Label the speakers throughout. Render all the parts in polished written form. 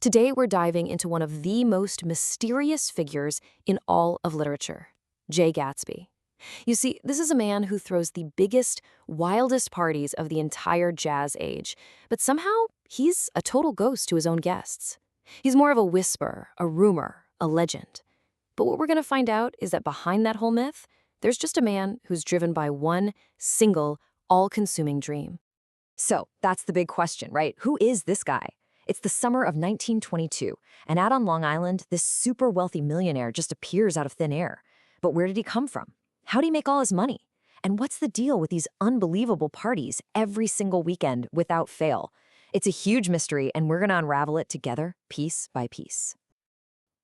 Speaker 1: Today, we're diving into one of the most mysterious figures in all of literature, Jay Gatsby. You see, this is a man who throws the biggest, wildest parties of the entire jazz age, but somehow he's a total ghost to his own guests. He's more of a whisper, a rumor, a legend. But what we're going to find out is that behind that whole myth, there's just a man who's driven by one single, all-consuming dream.
Speaker 2: So that's the big question, right? Who is this guy? It's the summer of 1922, and out on Long Island, this super wealthy millionaire just appears out of thin air. But where did he come from? How did he make all his money? And what's the deal with these unbelievable parties every single weekend without fail? It's a huge mystery, and we're going to unravel it together, piece by piece.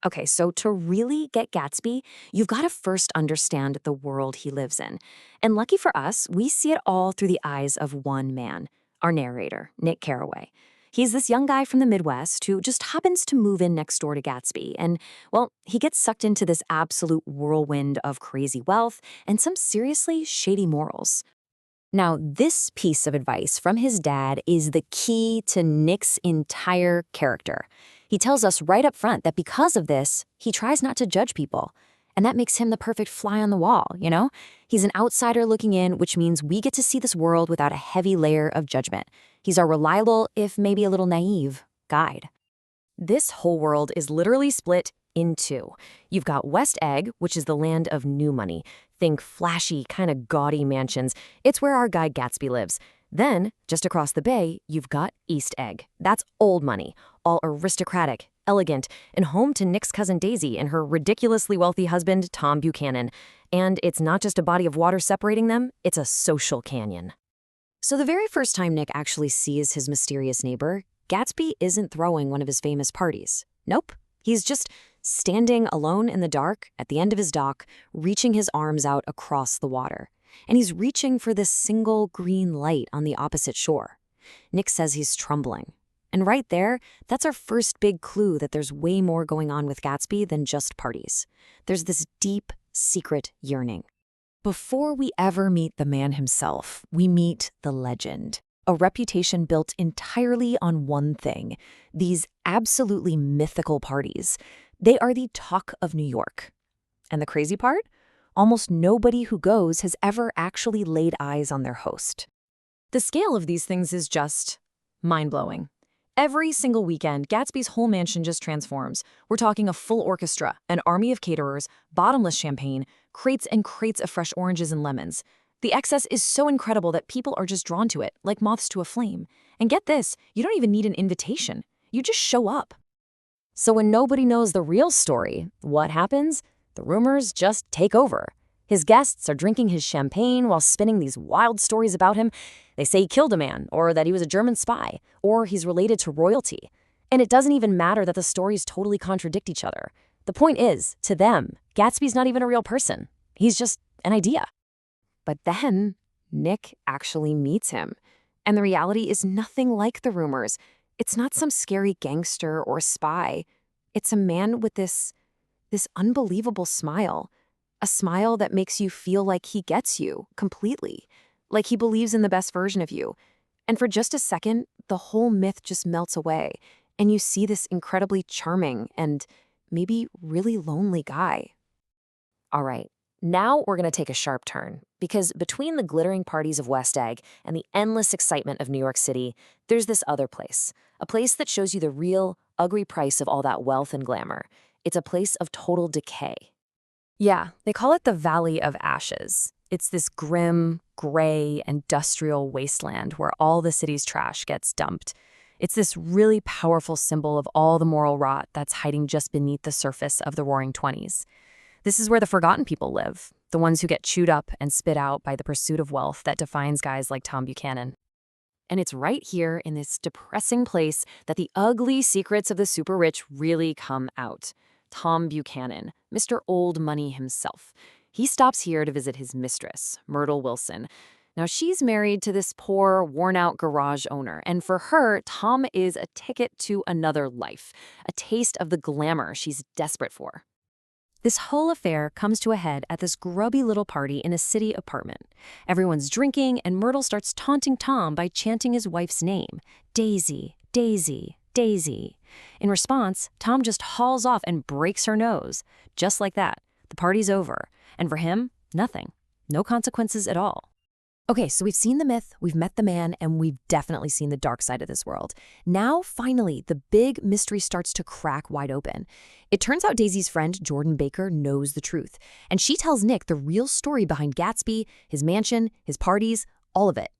Speaker 1: Okay, so to really get Gatsby, you've got to first understand the world he lives in. And lucky for us, we see it all through the eyes of one man, our narrator, Nick Carraway. He's this young guy from the Midwest who just happens to move in next door to Gatsby. And, well, he gets sucked into this absolute whirlwind of crazy wealth and some seriously shady morals. Now, this piece of advice from his dad is the key to Nick's entire character. He tells us right up front that because of this, he tries not to judge people. And that makes him the perfect fly on the wall, you know? He's an outsider looking in, which means we get to see this world without a heavy layer of judgment. He's our reliable, if maybe a little naive, guide. This whole world is literally split in two. You've got West Egg, which is the land of new money. Think flashy, kind of gaudy mansions. It's where our guy Gatsby lives. Then, just across the bay, you've got East Egg. That's old money, all aristocratic, elegant, and home to Nick's cousin Daisy and her ridiculously wealthy husband, Tom Buchanan. And it's not just a body of water separating them, it's a social canyon. So the very first time Nick actually sees his mysterious neighbor, Gatsby isn't throwing one of his famous parties. Nope. He's just standing alone in the dark at the end of his dock, reaching his arms out across the water. And he's reaching for this single green light on the opposite shore. Nick says he's trembling. And right there, that's our first big clue that there's way more going on with Gatsby than just parties. There's this deep, secret yearning. Before we ever meet the man himself, we meet the legend. A reputation built entirely on one thing, these absolutely mythical parties. They are the talk of New York. And the crazy part? Almost nobody who goes has ever actually laid eyes on their host. The scale of these things is just mind-blowing. Every single weekend, Gatsby's whole mansion just transforms. We're talking a full orchestra, an army of caterers, bottomless champagne, crates and crates of fresh oranges and lemons. The excess is so incredible that people are just drawn to it, like moths to a flame. And get this, you don't even need an invitation. You just show up. So when nobody knows the real story, what happens? The rumors just take over. His guests are drinking his champagne while spinning these wild stories about him. They say he killed a man, or that he was a German spy, or he's related to royalty. And it doesn't even matter that the stories totally contradict each other. The point is, to them, Gatsby's not even a real person. He's just an idea. But then, Nick actually meets him. And the reality is nothing like the rumors. It's not some scary gangster or spy. It's a man with this unbelievable smile. A smile that makes you feel like he gets you completely. Like he believes in the best version of you. And for just a second, the whole myth just melts away. And you see this incredibly charming and maybe really lonely guy. All right, now we're going to take a sharp turn. Because between the glittering parties of West Egg and the endless excitement of New York City, there's this other place. A place that shows you the real, ugly price of all that wealth and glamour. It's a place of total decay. Yeah, they call it the Valley of Ashes. It's this grim, gray, industrial wasteland where all the city's trash gets dumped. It's this really powerful symbol of all the moral rot that's hiding just beneath the surface of the Roaring Twenties. This is where the forgotten people live, the ones who get chewed up and spit out by the pursuit of wealth that defines guys like Tom Buchanan. And it's right here in this depressing place that the ugly secrets of the super rich really come out. Tom Buchanan, Mr. Old Money himself. He stops here to visit his mistress, Myrtle Wilson. Now, she's married to this poor, worn-out garage owner, and for her, Tom is a ticket to another life, a taste of the glamour she's desperate for. This whole affair comes to a head at this grubby little party in a city apartment. Everyone's drinking, and Myrtle starts taunting Tom by chanting his wife's name, Daisy, Daisy, Daisy. In response, Tom just hauls off and breaks her nose. Just like that. The party's over. And for him, nothing. No consequences at all. Okay, so we've seen the myth, we've met the man, and we've definitely seen the dark side of this world. Now, finally, the big mystery starts to crack wide open. It turns out Daisy's friend, Jordan Baker, knows the truth. And she tells Nick the real story behind Gatsby, his mansion, his parties, all of it.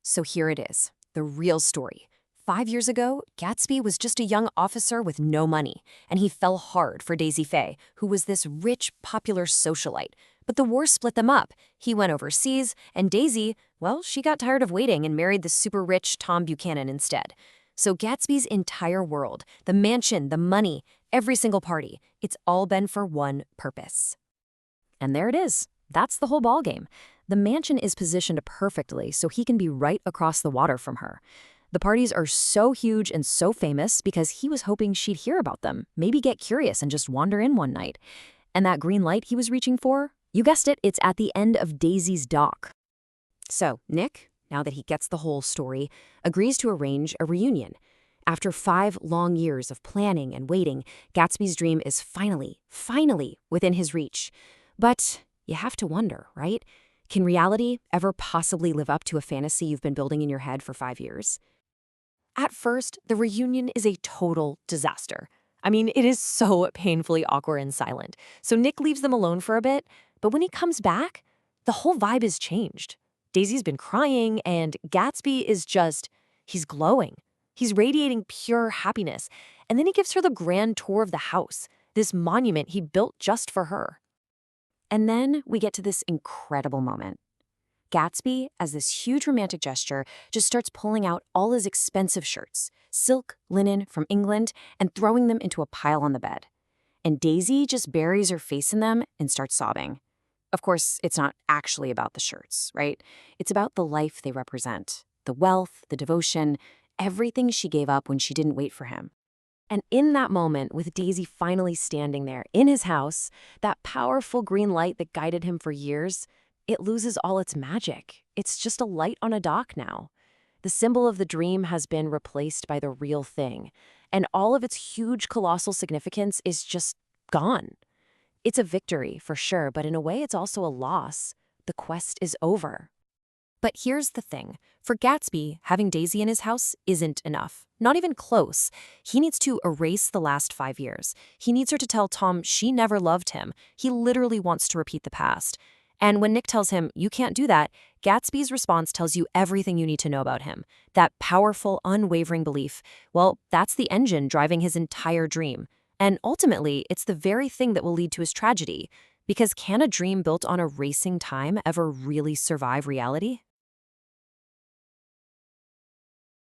Speaker 1: So here it is, the real story. 5 years ago, Gatsby was just a young officer with no money, and he fell hard for Daisy Faye, who was this rich, popular socialite. But the war split them up. He went overseas, and Daisy, well, she got tired of waiting and married the super-rich Tom Buchanan instead. So Gatsby's entire world, the mansion, the money, every single party, it's all been for one purpose. And there it is. That's the whole ballgame. The mansion is positioned perfectly so he can be right across the water from her. The parties are so huge and so famous because he was hoping she'd hear about them, maybe get curious and just wander in one night. And that green light he was reaching for? You guessed it, it's at the end of Daisy's dock. So Nick, now that he gets the whole story, agrees to arrange a reunion. After 5 long years of planning and waiting, Gatsby's dream is finally within his reach. But you have to wonder, right? Can reality ever possibly live up to a fantasy you've been building in your head for 5 years? At first, the reunion is a total disaster. I mean, it is so painfully awkward and silent. So Nick leaves them alone for a bit, but when he comes back, the whole vibe is changed. Daisy's been crying, and Gatsby is he's glowing. He's radiating pure happiness. And then he gives her the grand tour of the house, this monument he built just for her. And then we get to this incredible moment. Gatsby, as this huge romantic gesture, just starts pulling out all his expensive shirts, silk, linen from England, and throwing them into a pile on the bed. And Daisy just buries her face in them and starts sobbing. Of course, it's not actually about the shirts, right? It's about the life they represent, the wealth, the devotion, everything she gave up when she didn't wait for him. And in that moment, with Daisy finally standing there in his house, that powerful green light that guided him for years, it loses all its magic. It's just a light on a dock now. The symbol of the dream has been replaced by the real thing, and all of its huge, colossal significance is just gone. It's a victory, for sure, but in a way it's also a loss. The quest is over. But here's the thing. For Gatsby, having Daisy in his house isn't enough. Not even close. He needs to erase the last 5 years. He needs her to tell Tom she never loved him. He literally wants to repeat the past. And when Nick tells him, you can't do that, Gatsby's response tells you everything you need to know about him. That powerful, unwavering belief, well, that's the engine driving his entire dream. And ultimately, it's the very thing that will lead to his tragedy. Because can a dream built on a racing time ever really survive reality?